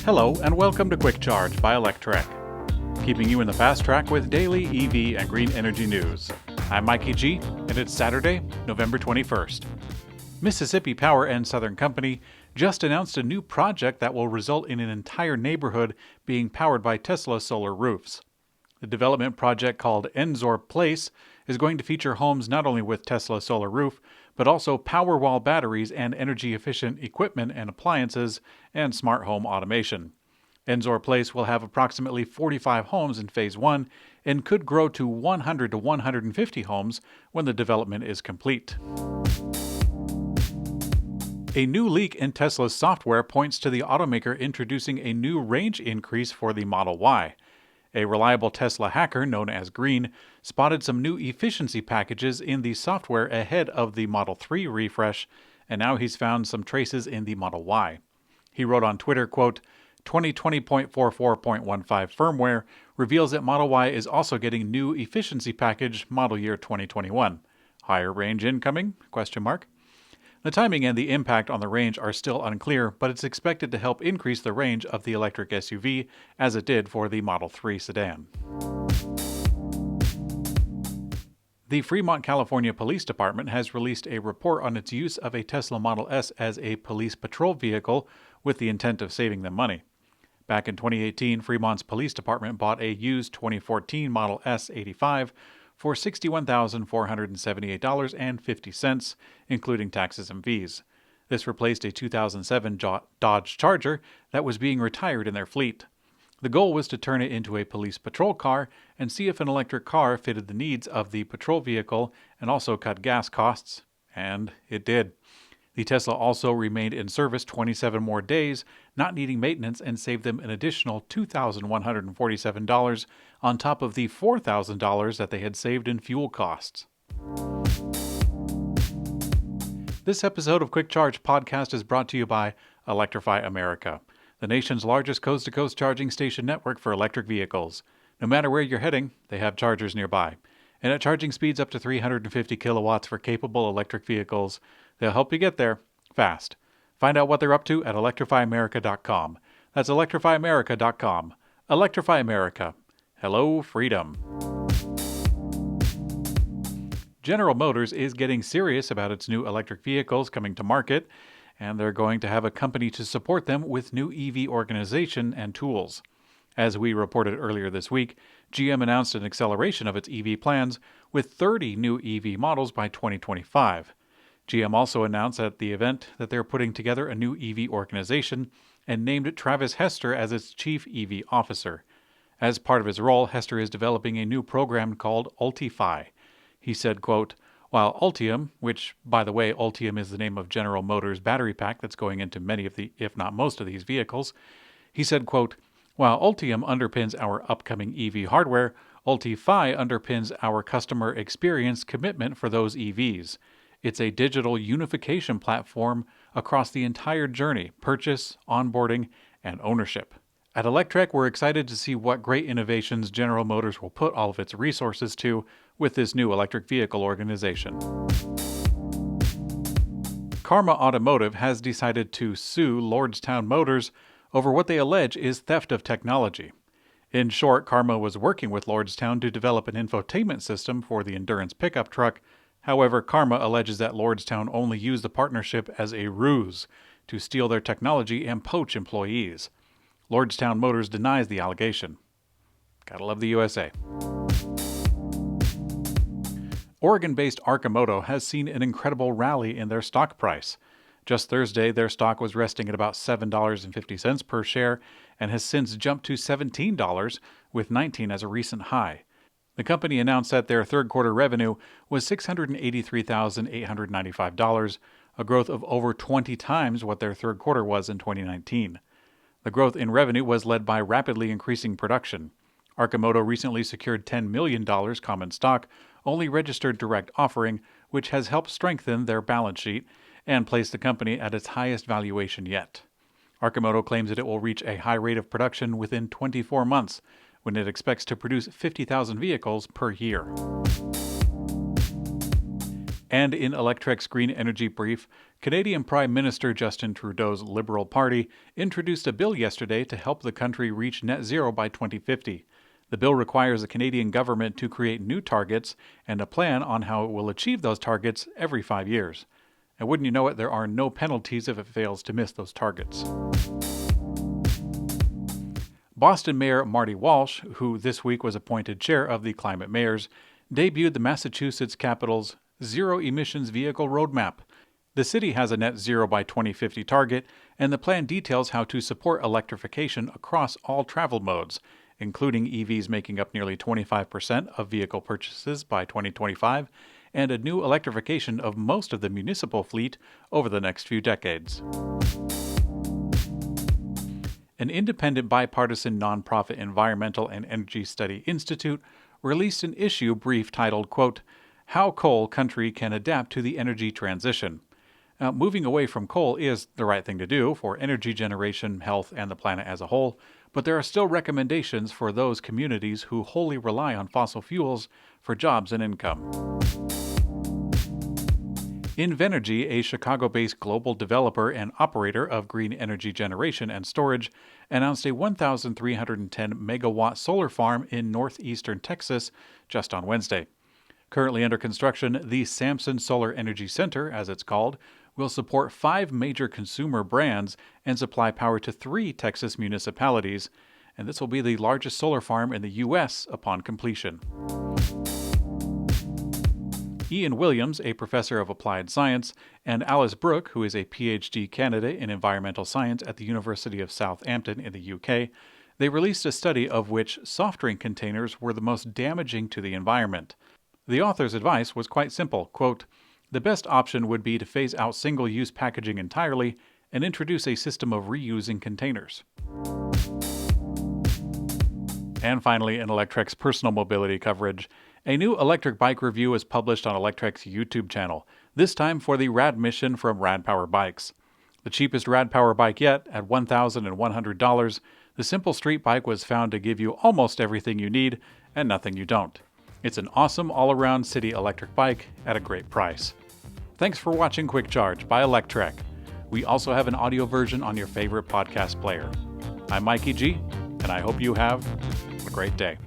Hello and welcome to Quick Charge by Electrek, keeping you in the fast track with daily EV and green energy news. I'm Mikey G, and it's Saturday, November 21st. Mississippi Power and Southern Company just announced a new project that will result in an entire neighborhood being powered by Tesla solar roofs. The development project called Enzor Place is going to feature homes not only with Tesla solar roof, but also Powerwall batteries and energy-efficient equipment and appliances and smart home automation. Enzor Place will have approximately 45 homes in Phase 1 and could grow to 100 to 150 homes when the development is complete. A new leak in Tesla's software points to the automaker introducing a new range increase for the Model Y. A reliable Tesla hacker known as Green spotted some new efficiency packages in the software ahead of the Model 3 refresh, and now he's found some traces in the Model Y. He wrote on Twitter, quote, 2020.44.15 firmware reveals that Model Y is also getting new efficiency package model year 2021. Higher range incoming? ? The timing and the impact on the range are still unclear, but it's expected to help increase the range of the electric SUV, as it did for the Model 3 sedan. The Fremont, California Police Department has released a report on its use of a Tesla Model S as a police patrol vehicle with the intent of saving them money. Back in 2018, Fremont's police department bought a used 2014 Model S 85 for $61,478.50, including taxes and fees. This replaced a 2007 Dodge Charger that was being retired in their fleet. The goal was to turn it into a police patrol car and see if an electric car fitted the needs of the patrol vehicle and also cut gas costs, and it did. The Tesla also remained in service 27 more days, not needing maintenance, and saved them an additional $2,147 on top of the $4,000 that they had saved in fuel costs. This episode of Quick Charge Podcast is brought to you by Electrify America, the nation's largest coast-to-coast charging station network for electric vehicles. No matter where you're heading, they have chargers nearby. And at charging speeds up to 350 kilowatts for capable electric vehicles, they'll help you get there fast. Find out what they're up to at electrifyamerica.com. That's electrifyamerica.com. Electrify America. Hello, freedom. General Motors is getting serious about its new electric vehicles coming to market, and they're going to have a company to support them with new EV organization and tools. As we reported earlier this week, GM announced an acceleration of its EV plans with 30 new EV models by 2025. GM also announced at the event that they're putting together a new EV organization and named Travis Hester as its chief EV officer. As part of his role, Hester is developing a new program called Ultifi. He said, quote, while Ultium, which, by the way, Ultium is the name of General Motors' battery pack that's going into many of the, if not most of these vehicles, he said, quote, while Ultium underpins our upcoming EV hardware, Ultifi underpins our customer experience commitment for those EVs. It's a digital unification platform across the entire journey, purchase, onboarding, and ownership. At Electrek, we're excited to see what great innovations General Motors will put all of its resources to with this new electric vehicle organization. Karma Automotive has decided to sue Lordstown Motors over what they allege is theft of technology. In short, Karma was working with Lordstown to develop an infotainment system for the Endurance pickup truck. However, Karma alleges that Lordstown only used the partnership as a ruse to steal their technology and poach employees. Lordstown Motors denies the allegation. Gotta love the USA. Oregon-based Arcimoto has seen an incredible rally in their stock price. Just Thursday, their stock was resting at about $7.50 per share and has since jumped to $17, with $19 as a recent high. The company announced that their third quarter revenue was $683,895, a growth of over 20 times what their third quarter was in 2019. The growth in revenue was led by rapidly increasing production. Arcimoto recently secured $10 million common stock, only registered direct offering, which has helped strengthen their balance sheet and place the company at its highest valuation yet. Arcimoto claims that it will reach a high rate of production within 24 months, when it expects to produce 50,000 vehicles per year. And in Electrek's green energy brief, Canadian Prime Minister Justin Trudeau's Liberal Party introduced a bill yesterday to help the country reach net zero by 2050. The bill requires the Canadian government to create new targets and a plan on how it will achieve those targets every 5 years. And wouldn't you know it, there are no penalties if it fails to miss those targets. Boston Mayor Marty Walsh, who this week was appointed chair of the Climate Mayors, debuted the Massachusetts capital's Zero Emissions Vehicle Roadmap. The city has a net zero by 2050 target, and the plan details how to support electrification across all travel modes, including EVs making up nearly 25% of vehicle purchases by 2025, and a new electrification of most of the municipal fleet over the next few decades. An independent bipartisan nonprofit environmental and energy study institute released an issue brief titled, quote, How Coal Country Can Adapt to the Energy Transition. Now, moving away from coal is the right thing to do for energy generation, health, and the planet as a whole, but there are still recommendations for those communities who wholly rely on fossil fuels for jobs and income. Invenergy, a Chicago-based global developer and operator of green energy generation and storage, announced a 1,310-megawatt solar farm in northeastern Texas just on Wednesday. Currently under construction, the Samson Solar Energy Center, as it's called, will support 5 major consumer brands and supply power to 3 Texas municipalities, and this will be the largest solar farm in the U.S. upon completion. Ian Williams, a professor of applied science, and Alice Brooke, who is a PhD candidate in environmental science at the University of Southampton in the UK, they released a study of which soft drink containers were the most damaging to the environment. The author's advice was quite simple, quote, The best option would be to phase out single-use packaging entirely and introduce a system of reusing containers. And finally, in Electrek's personal mobility coverage, a new electric bike review was published on Electrek's YouTube channel, this time for the Rad Mission from Rad Power Bikes. The cheapest Rad Power bike yet, at $1,100, the simple street bike was found to give you almost everything you need and nothing you don't. It's an awesome all-around city electric bike at a great price. Thanks for watching Quick Charge by Electrek. We also have an audio version on your favorite podcast player. I'm Mikey G, and I hope you have a great day.